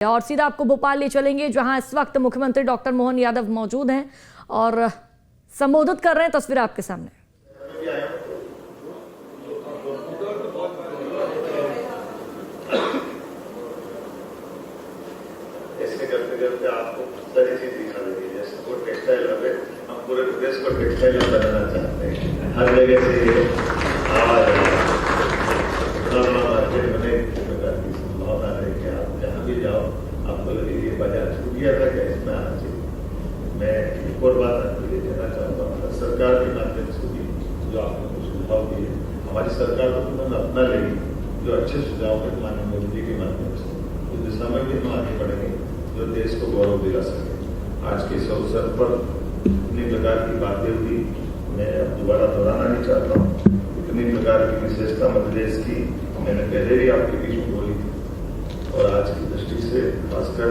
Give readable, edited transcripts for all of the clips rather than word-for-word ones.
और सीधा आपको भोपाल ले चलेंगे, जहां इस वक्त मुख्यमंत्री डॉक्टर मोहन यादव मौजूद हैं और संबोधित कर रहे हैं। तस्वीर आपके सामने। ऐसे करते करते आपको सारी चीज दिखा देगी। जैसे वो टेक्सटाइल है, हम पूरे प्रदेश को टेक्सटाइल बनाना चाहते हैं। हर जगह से आवाज मार्केट बने की संभावना है कि आप जहाँ भी जाओ आपको लगे ये बाजार छूट गया था क्या, इसमें आना चाहिए। मैं एक और बात आपको ये कहना चाहता हूँ, सरकार के माध्यम से भी जो आपने कुछ सुझाव दिए, हमारी सरकार को तुरंत अपना लेगी, जो अच्छे सुझाव है माननीय मोदी जी के माध्यम से उस दिशा में भी हम आगे बढ़ेंगे जो देश को गौरव दिला सके। आज के इस अवसर पर इतनी प्रकार की बातें हुई, मैं अब दोबारा दोहराना नहीं चाहता हूँ। इतनी प्रकार की विशेषता मध्यप्रदेश की मैंने पहले भी आपके बीच में बोली थी और आज की दृष्टि से खासकर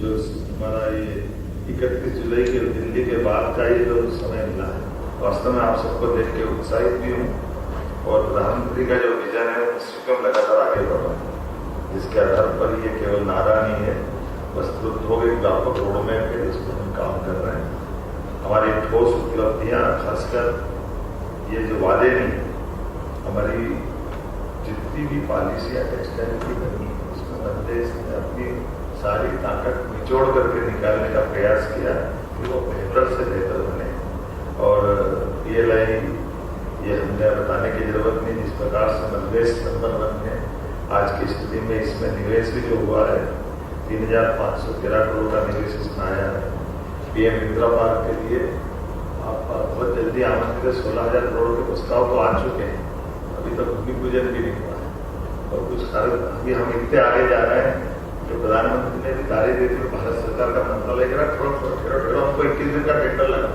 जो हमारा ये 31 जुलाई के दिल्ली के बाद का ये जो समय मिला है, वास्तव में आप सबको देख के उत्साहित भी हूँ और प्रधानमंत्री का जो विजन है उसको हम लगातार आगे बढ़ रहे हैं, जिसके आधार पर ये केवल नारा नहीं है, वस्तुतः हो गई व्यापक रोडमैप है जिसको हम काम कर रहे हैं। हमारी ठोस उपलब्धियां, खासकर ये जो वादे नहीं, हमारी जितनी भी पॉलिसियां टेक्सटाइल की बनी उसमें मध्यप्रदेश ने अपनी सारी ताकत निचोड़ करके निकालने का प्रयास किया कि वो बेहतर से बेहतर बने। और PLI ये हमने बताने की जरूरत नहीं, जिस प्रकार से मध्यप्रदेश नंबर 1 है आज की स्थिति में। इसमें निवेश भी जो हुआ है 3,513 करोड़ का निवेश इसमें आया है। PM इंदिरा पार्क के लिए आप बहुत जल्दी आमंत्रित 16,000 करोड़ के प्रस्ताव तो आ चुके हैं, अभी तक भूमि पूजन भी नहीं हुआ है। और कुछ कारण अभी हम इतने आगे जा रहे हैं कि प्रधानमंत्री ने भी तारीख दी थी, भारत सरकार का मंत्रालय करा थोड़ा हमको 21 दिन का टेंडर लगा,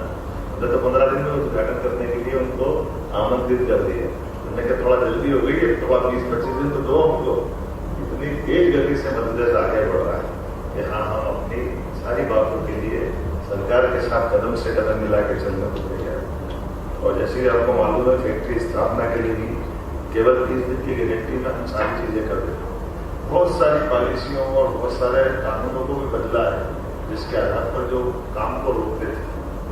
मतलब तो 15 दिन में उद्घाटन करने के लिए उनको आमंत्रित कर दिए। हमने कहा थोड़ा जल्दी हो गई, तो आप 20-25 दिन तो दो हमको। इतनी तेज गति से मध्यप्रदेश आगे बढ़ रहा है कि हाँ, हम अपनी सारी बातों के लिए सरकार के साथ कदम से कदम मिला के चलने को तैयार। और जैसे कि आपको मालूम है, फैक्ट्री स्थापना के लिए भी केवल 30 दिन की गारंटी में हम सारी चीजें कर देते हैं। बहुत सारी पॉलिसियों और बहुत सारे कानूनों को भी बदला है, जिसके आधार पर जो काम को रोकते थे,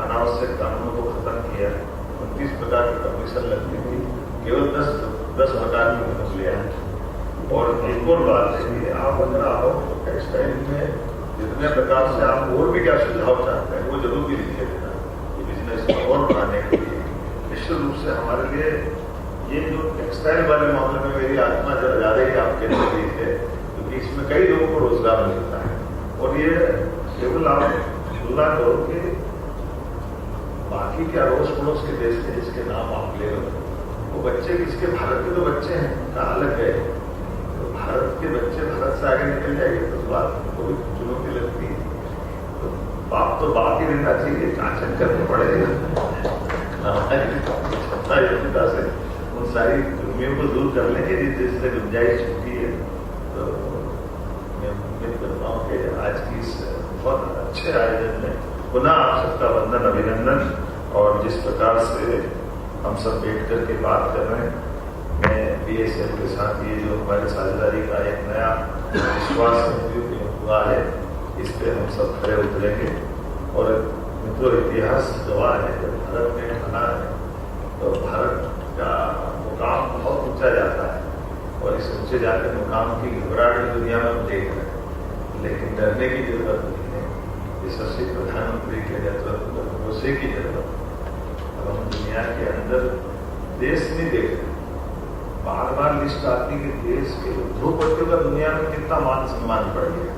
अनावश्यक कानूनों को खत्म किया है। 29 प्रकार की कमीशन लगती थी, केवल 10 प्रकार की उन्होंने लिया है। और एक और बात है कि आप अगर आओ तो टेक्सटाइल में जितने प्रकार से आप और भी क्या सुझाव चाहते हैं वो जरूर भी लिखिए देना, बिजनेस को और बढ़ाने के लिए। निश्चित रूप से हमारे लिए ये जो टेक्सटाइल वाले मामले में मेरी आत्मा ज्यादा ही आपके नजदीक है, क्योंकि इसमें कई लोगों को रोजगार मिलता है। और ये केवल आप तुलना करो कि बाकी के अड़ोस पड़ोस के देश के जिसके नाम आप ले लो, वो बच्चे किसके, भारत के तो बच्चे हैं, उनका अलग है। तो भारत के बच्चे भारत से आगे निकल जाएंगे तो बात कोई चुनौती लगती है। तो बाप ही रहना चाहिए, कांचन करने पड़ेगा क्षमता से उन सारी दुर्मियों को दूर कर लेंगे जिससे गुंजाइश होती है। तो मैं उम्मीद करता हूँ कि आज की इस बहुत अच्छे आयोजन में पुनः आप सबका वंदन, अभिनंदन। और जिस प्रकार से हम सब बैठ करके बात कर रहे हैं, मैं BSF के साथ ये जो हमारे साझेदारी का एक नया विश्वास हुआ है, इस पे हम सब खड़े उतरेंगे। और मित्रों, इतिहास गवाह है, जब भारत में बना है तो भारत का मुकाम बहुत ऊंचा जाता है और इस ऊंचे जाकर मुकाम की घबराहट दुनिया में हम देख रहे हैं। लेकिन डरने की जरूरत नहीं है, यशस्वी प्रधानमंत्री के नेतृत्व में भरोसे की जरूरत है। अब हम दुनिया के अंदर देश नहीं देख रहे, बार बार लिस्ट आती कि देश के उद्योगपतियों का दुनिया में कितना मान सम्मान बढ़ गया।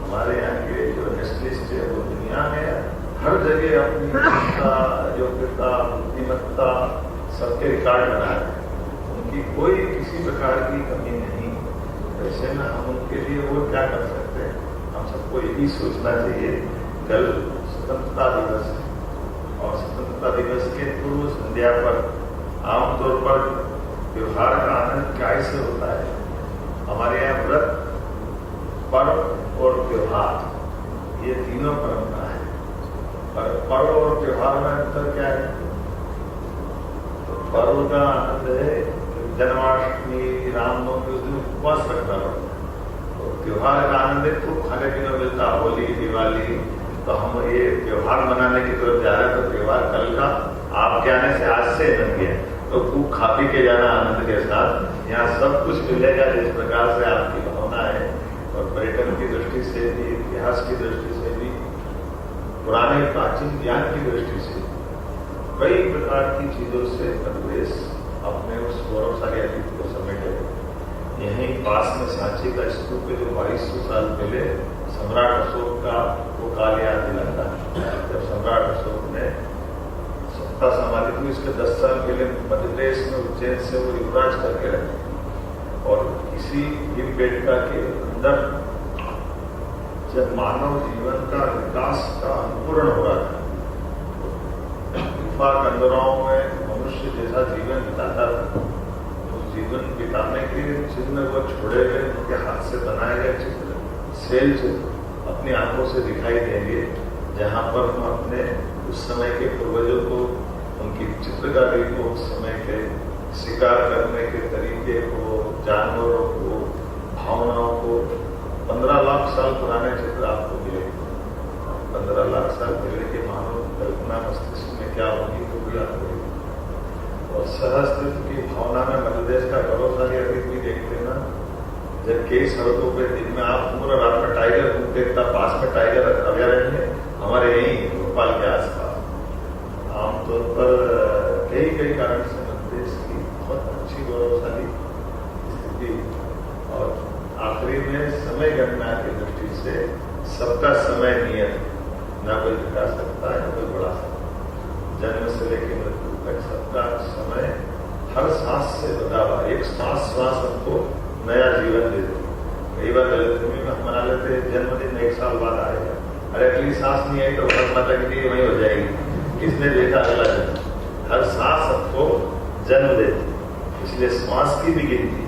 हमारे यहाँ के जो नेशनलिस्ट है वो दुनिया में हर जगह अपनी योग्यता, बुद्धिमत्ता सबके रिकॉर्ड बना रहे हैं, उनकी कोई किसी प्रकार की कमी नहीं। वैसे में हम उनके लिए वो क्या कर सकते हैं, हम सबको यही सोचना चाहिए। कल स्वतंत्रता दिवस है और स्वतंत्रता दिवस के पूर्व संध्या पर आमतौर पर त्योहार का आनंद कैसे होता है। हमारे यहाँ व्रत, पर्व और त्योहार ये तीनों परंपरा है। पर पर्व और त्योहार में अंतर क्या है? तो पर्व का आनंद है जन्माष्टमी, रामनवमी, उस दिन उपवास रखना पड़ता है। त्योहार का आनंद है, खूब खाने पीने को मिलता, होली दिवाली, तो हम ये त्योहार मनाने की तरफ जा रहे हैं। तो त्योहार कल का आपके आने से आज से बन गया, तो खूब खा पी के जाना आनंद के साथ। यहाँ सब कुछ मिलेगा जिस प्रकार से आपकी भावना है, और पर्यटन की दृष्टि से भी, इतिहास की दृष्टि से भी, पुराने प्राचीन ज्ञान की दृष्टि से, कई प्रकार की चीजों से प्रदेश अपने उस गौरवशाली अतीत को समेटे। यहीं पास में सांची का स्तूप है, जो 2200 साल पहले सम्राट अशोक का वो काल याद दिलाता है। जब सम्राट अशोक ने सत्ता संभाली थी, उसके 10 साल पहले मध्य प्रदेश में उज्जैन से वो युवराज करके रखे, और इसी भीमबेटका के अंदर जब मानव जीवन का विकास का अंकुरण हो रहा था, गुफा कंदराओं में मनुष्य जैसा जीवन बिताता था, उस जीवन बिताने के चिन्ह वो छोड़े गए, उनके हाथ से बनाए गए चित्र सेल अपनी आंखों से दिखाई देंगे, जहां पर हम अपने उस समय के पूर्वजों को, उनकी चित्रकारी को, उस समय के शिकार करने के तरीके को, जानवरों को, भावनाओं को, 15 लाख साल पुराने चित्र आपको मिलेंगे। 15 लाख साल पहले के मानव कल्पना मस्तिष्क में क्या होगी तो भी आपको, और सहस्त्र की भावना में मध्य प्रदेश का गौरवशाली अतीत भी देख लेना। जब कई सड़कों पे दिन में आप पूरा रात में टाइगर घूमते, इतना पास में टाइगर अभयारण्य हमारे यही भोपाल के आसपास। आमतौर पर कई कारण से मध्य प्रदेश की बहुत अच्छी गौरवशाली स्थिति, और आखिरी में समय गणना की दृष्टि से सबका समय नियत, न कोई घटा सकता है न कोई बढ़ा सकता। जन्म से लेकर मृत्यु तक सबका समय हर सांस से बता हुआ, एक सांस हमको नया जीवन दे दो। कई बार गलतफहमी में हम मना लेते हैं जन्मदिन 1 साल बाद आएगा, अरे अगली सांस नहीं आई तो भारत माता की दी वही हो जाएगी, किसने देखा अगला जन्म। हर सांस हमको जन्म देती, इसलिए श्वास की भी गिनती।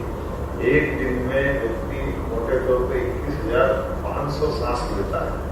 एक दिन में व्यक्ति मोटे तौर पर 21,500 सांस लेता है।